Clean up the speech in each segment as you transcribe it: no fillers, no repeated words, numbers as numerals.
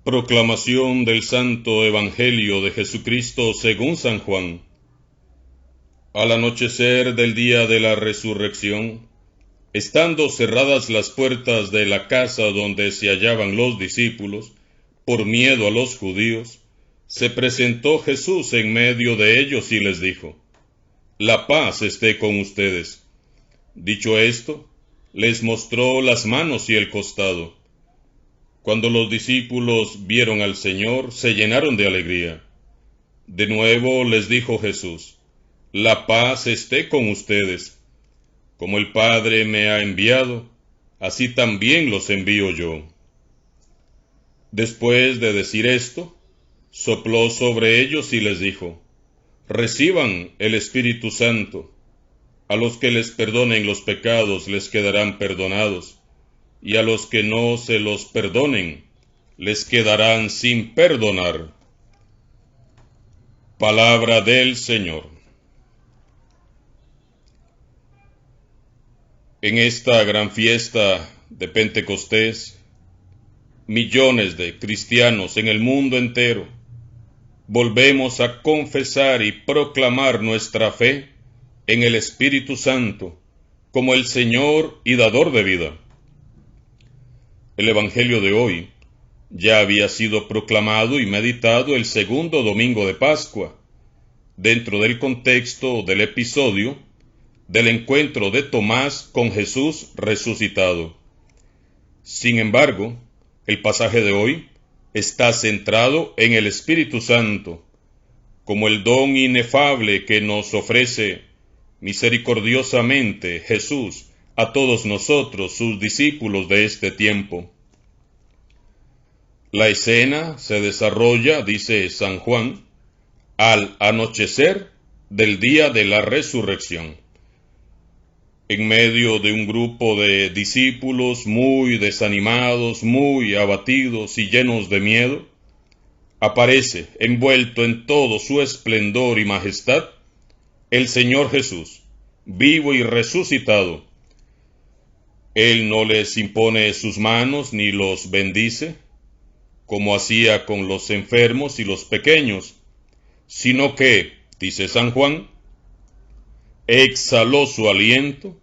Proclamación del Santo Evangelio de Jesucristo según San Juan. Al anochecer del día de la resurrección, estando cerradas las puertas de la casa donde se hallaban los discípulos, por miedo a los judíos, se presentó Jesús en medio de ellos y les dijo: «La paz esté con ustedes». Dicho esto, les mostró las manos y el costado. Cuando los discípulos vieron al Señor, se llenaron de alegría. De nuevo les dijo Jesús: «La paz esté con ustedes. Como el Padre me ha enviado, así también los envío yo». Después de decir esto, sopló sobre ellos y les dijo: «Reciban el Espíritu Santo. A los que les perdonen los pecados les quedarán perdonados, y a los que no se los perdonen, les quedarán sin perdonar». Palabra del Señor. En esta gran fiesta de Pentecostés, millones de cristianos en el mundo entero volvemos a confesar y proclamar nuestra fe en el Espíritu Santo como el Señor y dador de vida. El Evangelio de hoy ya había sido proclamado y meditado el segundo domingo de Pascua, dentro del contexto del episodio del encuentro de Tomás con Jesús resucitado. Sin embargo, el pasaje de hoy está centrado en el Espíritu Santo, como el don inefable que nos ofrece misericordiosamente Jesús a todos nosotros, sus discípulos de este tiempo. La escena se desarrolla, dice San Juan, al anochecer del día de la resurrección. En medio de un grupo de discípulos muy desanimados, muy abatidos y llenos de miedo, aparece, envuelto en todo su esplendor y majestad, el Señor Jesús, vivo y resucitado. Él no les impone sus manos ni los bendice, como hacía con los enfermos y los pequeños, sino que, dice San Juan, exhaló su aliento,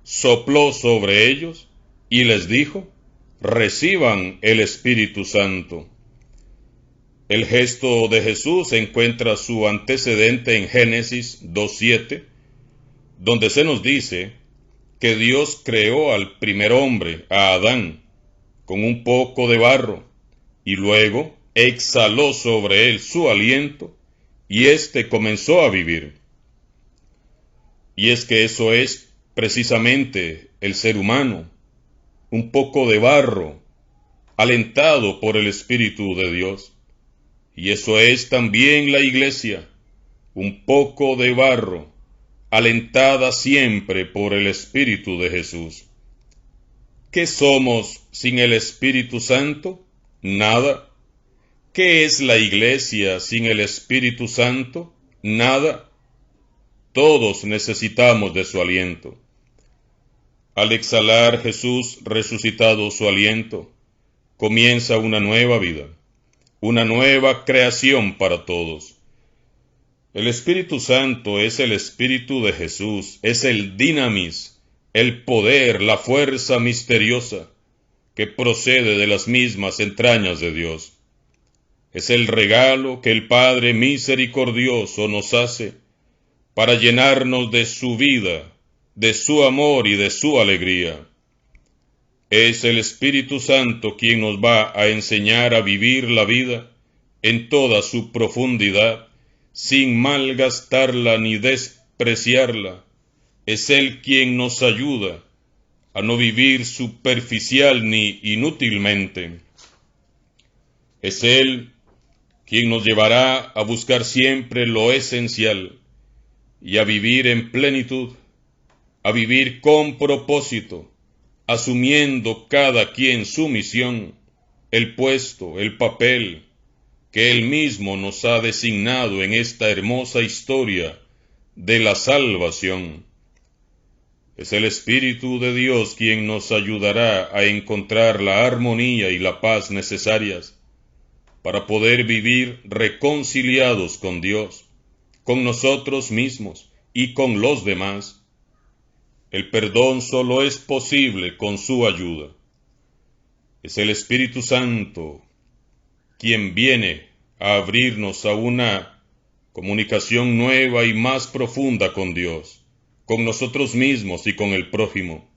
sopló sobre ellos y les dijo: «Reciban el Espíritu Santo». El gesto de Jesús encuentra su antecedente en Génesis 2:7, donde se nos dice que Dios creó al primer hombre, a Adán, con un poco de barro, y luego exhaló sobre él su aliento, y éste comenzó a vivir. Y es que eso es precisamente el ser humano, un poco de barro, alentado por el Espíritu de Dios. Y eso es también la Iglesia, un poco de barro, alentada siempre por el Espíritu de Jesús. ¿Qué somos sin el Espíritu Santo? Nada. ¿Qué es la Iglesia sin el Espíritu Santo? Nada. Todos necesitamos de su aliento. Al exhalar Jesús resucitado su aliento, comienza una nueva vida, una nueva creación para todos. El Espíritu Santo es el Espíritu de Jesús, es el dinamis, el poder, la fuerza misteriosa que procede de las mismas entrañas de Dios. Es el regalo que el Padre misericordioso nos hace para llenarnos de su vida, de su amor y de su alegría. Es el Espíritu Santo quien nos va a enseñar a vivir la vida en toda su profundidad, sin malgastarla ni despreciarla. Es Él quien nos ayuda a no vivir superficial ni inútilmente. Es Él quien nos llevará a buscar siempre lo esencial y a vivir en plenitud, a vivir con propósito, asumiendo cada quien su misión, el puesto, el papel que Él mismo nos ha designado en esta hermosa historia de la salvación. Es el Espíritu de Dios quien nos ayudará a encontrar la armonía y la paz necesarias para poder vivir reconciliados con Dios, con nosotros mismos y con los demás. El perdón solo es posible con su ayuda. Es el Espíritu Santo quien viene a abrirnos a una comunicación nueva y más profunda con Dios, con nosotros mismos y con el prójimo.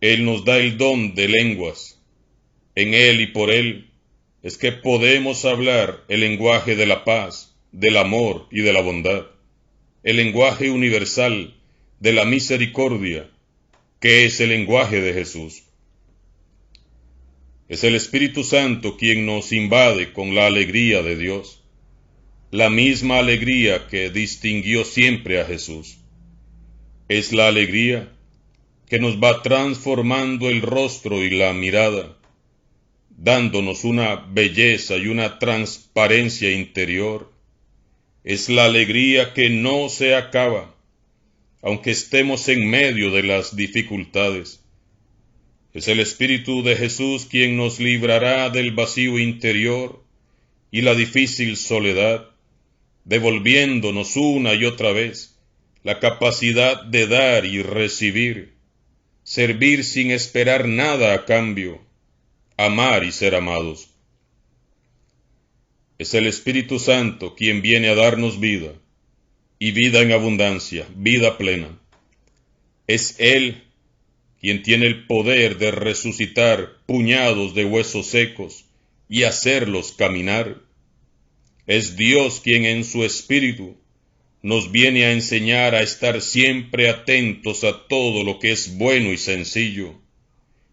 Él nos da el don de lenguas. En Él y por Él es que podemos hablar el lenguaje de la paz, del amor y de la bondad, el lenguaje universal de la misericordia, que es el lenguaje de Jesús. Es el Espíritu Santo quien nos invade con la alegría de Dios, la misma alegría que distinguió siempre a Jesús. Es la alegría que nos va transformando el rostro y la mirada, dándonos una belleza y una transparencia interior. Es la alegría que no se acaba, aunque estemos en medio de las dificultades. Es el Espíritu de Jesús quien nos librará del vacío interior y la difícil soledad, devolviéndonos una y otra vez la capacidad de dar y recibir, servir sin esperar nada a cambio, amar y ser amados. Es el Espíritu Santo quien viene a darnos vida, y vida en abundancia, vida plena. Es Él quien tiene el poder de resucitar puñados de huesos secos y hacerlos caminar. Es Dios quien en su Espíritu nos viene a enseñar a estar siempre atentos a todo lo que es bueno y sencillo.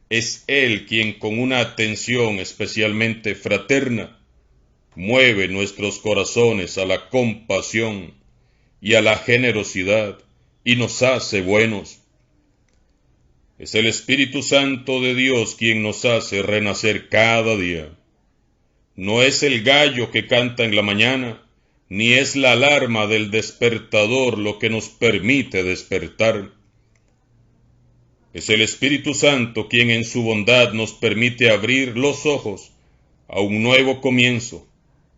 Es Él quien con una atención especialmente fraterna mueve nuestros corazones a la compasión y a la generosidad y nos hace buenos. Es el Espíritu Santo de Dios quien nos hace renacer cada día. No es el gallo que canta en la mañana, ni es la alarma del despertador lo que nos permite despertar. Es el Espíritu Santo quien en su bondad nos permite abrir los ojos a un nuevo comienzo,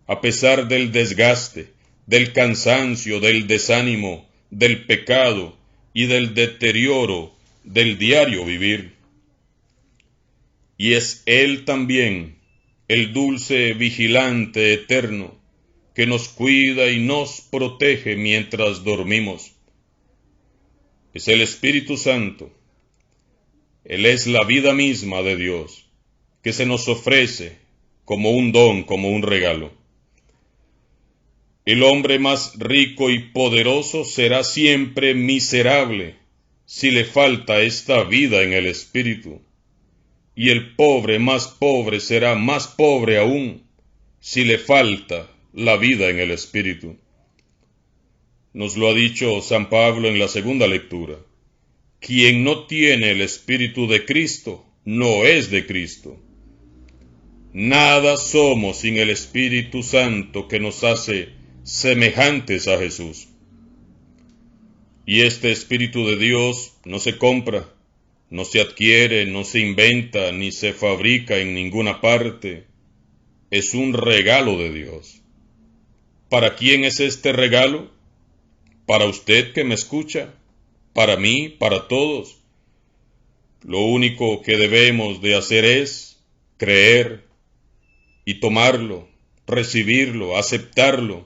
a pesar del desgaste, del cansancio, del desánimo, del pecado y del deterioro del diario vivir. Y es Él también, el dulce vigilante eterno, que nos cuida y nos protege mientras dormimos. Es el Espíritu Santo. Él es la vida misma de Dios, que se nos ofrece como un don, como un regalo. El hombre más rico y poderoso será siempre miserable si le falta esta vida en el Espíritu. Y el pobre más pobre será más pobre aún si le falta la vida en el Espíritu. Nos lo ha dicho San Pablo en la segunda lectura. Quien no tiene el Espíritu de Cristo, no es de Cristo. Nada somos sin el Espíritu Santo que nos hace semejantes a Jesús. Y este Espíritu de Dios no se compra, no se adquiere, no se inventa, ni se fabrica en ninguna parte. Es un regalo de Dios. ¿Para quién es este regalo? Para usted que me escucha, para mí, para todos. Lo único que debemos de hacer es creer y tomarlo, recibirlo, aceptarlo.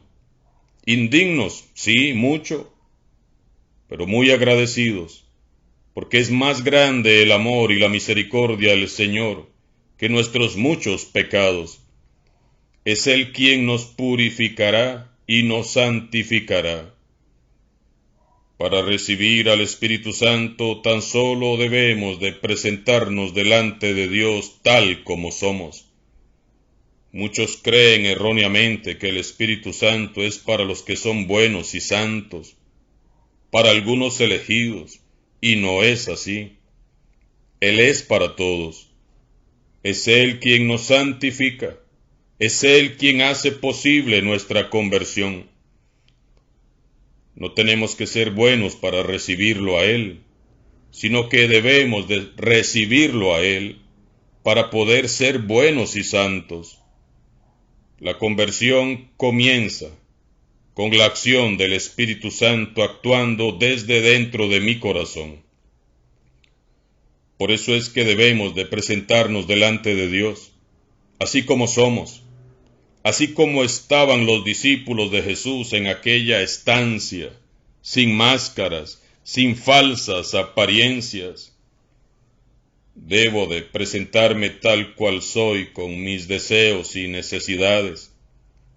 Indignos, sí, mucho, pero muy agradecidos, porque es más grande el amor y la misericordia del Señor que nuestros muchos pecados. Es Él quien nos purificará y nos santificará. Para recibir al Espíritu Santo tan solo debemos de presentarnos delante de Dios tal como somos. Muchos creen erróneamente que el Espíritu Santo es para los que son buenos y santos, para algunos elegidos, y no es así. Él es para todos. Es Él quien nos santifica. Es Él quien hace posible nuestra conversión. No tenemos que ser buenos para recibirlo a Él, sino que debemos de recibirlo a Él para poder ser buenos y santos. La conversión comienza con la acción del Espíritu Santo actuando desde dentro de mi corazón. Por eso es que debemos de presentarnos delante de Dios, así como somos, así como estaban los discípulos de Jesús en aquella estancia, sin máscaras, sin falsas apariencias. Debo de presentarme tal cual soy, con mis deseos y necesidades,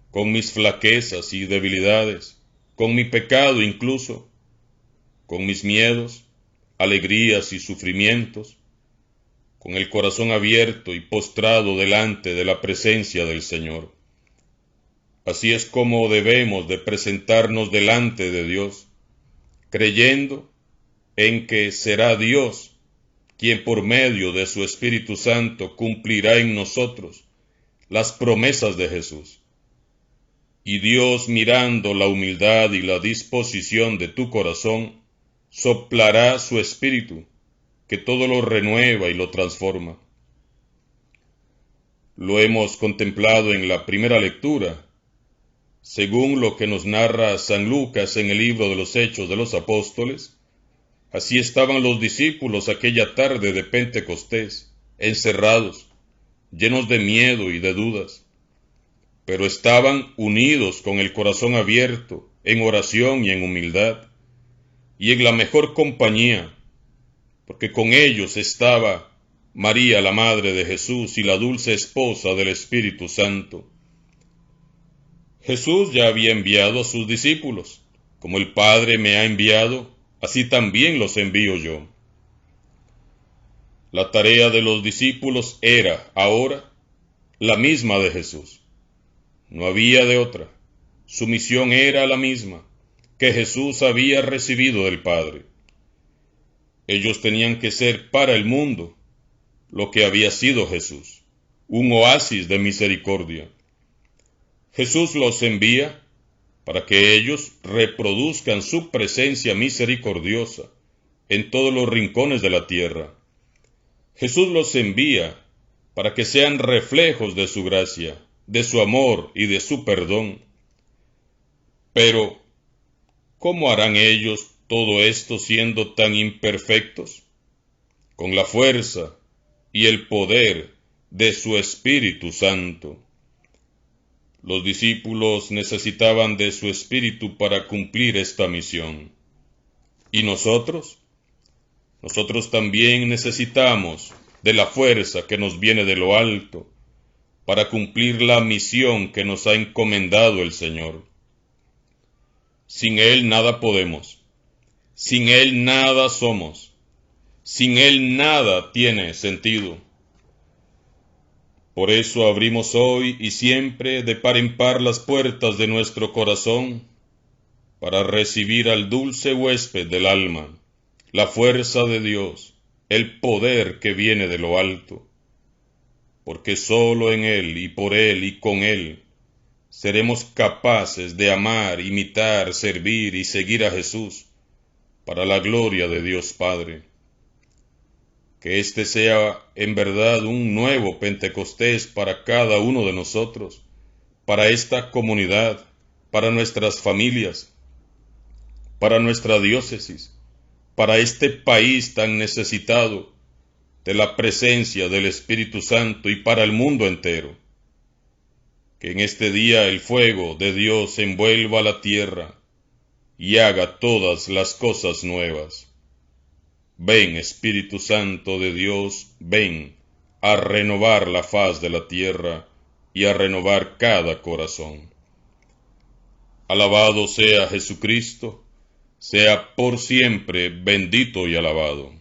con mis flaquezas y debilidades, con mi pecado incluso, con mis miedos, alegrías y sufrimientos, con el corazón abierto y postrado delante de la presencia del Señor. Así es como debemos de presentarnos delante de Dios, creyendo en que será Dios quien por medio de su Espíritu Santo cumplirá en nosotros las promesas de Jesús. Y Dios, mirando la humildad y la disposición de tu corazón, soplará su Espíritu, que todo lo renueva y lo transforma. Lo hemos contemplado en la primera lectura, según lo que nos narra San Lucas en el libro de los Hechos de los Apóstoles. Así estaban los discípulos aquella tarde de Pentecostés, encerrados, llenos de miedo y de dudas, pero estaban unidos con el corazón abierto, en oración y en humildad, y en la mejor compañía, porque con ellos estaba María, la Madre de Jesús, y la dulce esposa del Espíritu Santo. Jesús ya había enviado a sus discípulos, como el Padre me ha enviado, así también los envío yo. La tarea de los discípulos era, ahora, la misma de Jesús. No había de otra. Su misión era la misma, que Jesús había recibido del Padre. Ellos tenían que ser para el mundo lo que había sido Jesús, un oasis de misericordia. Jesús los envía para que ellos reproduzcan su presencia misericordiosa en todos los rincones de la tierra. Jesús los envía para que sean reflejos de su gracia, de su amor y de su perdón. Pero, ¿cómo harán ellos todo esto siendo tan imperfectos? Con la fuerza y el poder de su Espíritu Santo. Los discípulos necesitaban de su Espíritu para cumplir esta misión. ¿Y nosotros? Nosotros también necesitamos de la fuerza que nos viene de lo alto para cumplir la misión que nos ha encomendado el Señor. Sin Él nada podemos, sin Él nada somos, sin Él nada tiene sentido. Por eso abrimos hoy y siempre de par en par las puertas de nuestro corazón para recibir al dulce huésped del alma, la fuerza de Dios, el poder que viene de lo alto, porque solo en Él y por Él y con Él seremos capaces de amar, imitar, servir y seguir a Jesús para la gloria de Dios Padre. Que este sea en verdad un nuevo Pentecostés para cada uno de nosotros, para esta comunidad, para nuestras familias, para nuestra diócesis, para este país tan necesitado de la presencia del Espíritu Santo y para el mundo entero. Que en este día el fuego de Dios envuelva la tierra y haga todas las cosas nuevas. Ven, Espíritu Santo de Dios, ven a renovar la faz de la tierra y a renovar cada corazón. Alabado sea Jesucristo, sea por siempre bendito y alabado.